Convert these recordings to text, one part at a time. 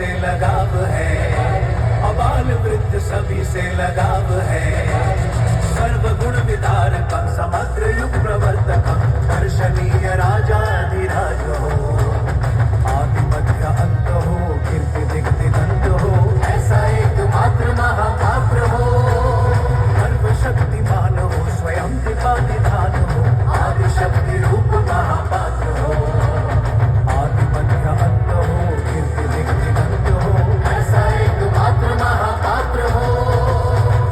से लगाव है, अबाल वृद्ध सभी से लगाव है। सर्वगुण विदारकं समग्र युग प्रवर्तकं दर्शनीय राजाधिराज हो, आदि मध्य अंत हो, कीर्ति दिग्दिगंत हो, ऐसा एकमात्र महापात्र हो। सर्वशक्तिमान हो, स्वयं कृपा निधान हो, आदि शक्ति रूप महापात्र हो, आदि मध्य अंत हो, कीर्ति दिग्दिगंत हो, ऐसा एकमात्र महापात्र हो।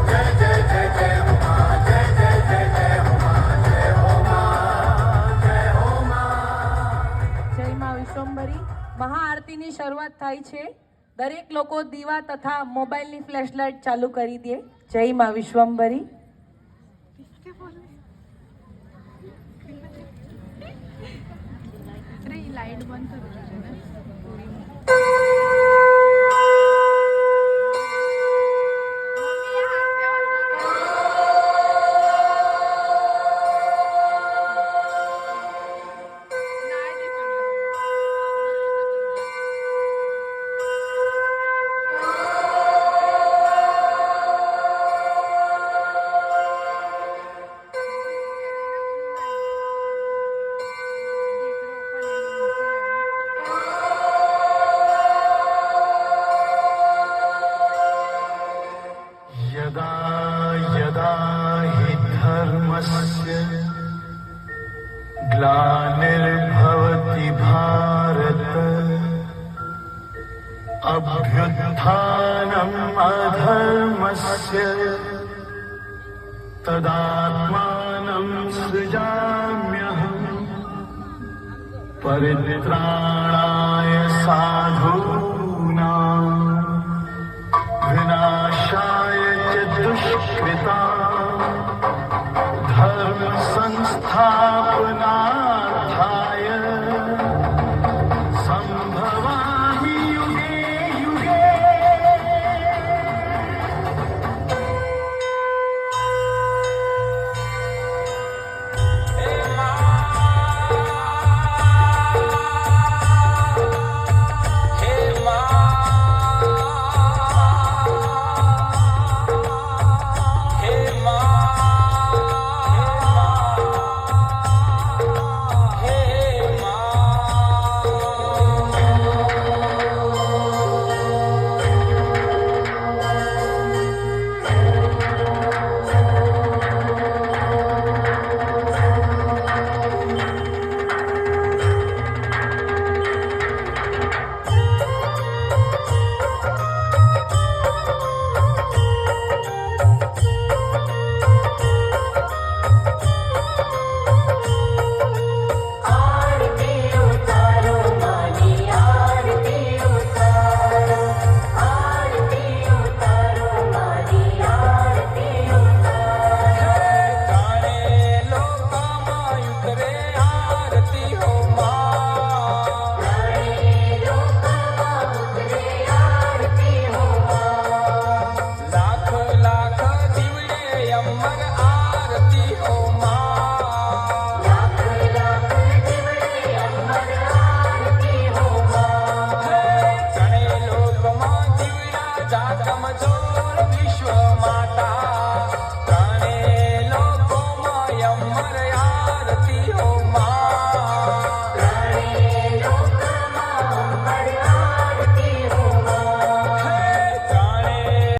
जय जय जय जय हो मां, जय जय जय जय हो मां, जय हो मां, जय हो मां। जय मां વિશ્વંભરી। મહાઆરતીની શરૂઆત થાય છે। દરેક લોકો દીવા તથા મોબાઈલની ફ્લેશલાઇટ ચાલુ કરી દે। જય માં વિશ્વંભરી। લાઈટ બંધ કરી ग्लानिर्भवति भारत, अभ्युत्थानम् अधर्मस्य, तदात्मानं सृजाम्यहम्, परित्राणाय साधूनां, विनाशाय च दुष्कृताम्, धर्म संस्थापनार्थाय संभवामि युगे युगे। विश्व माता, प्राणे लोको मयम मर्या।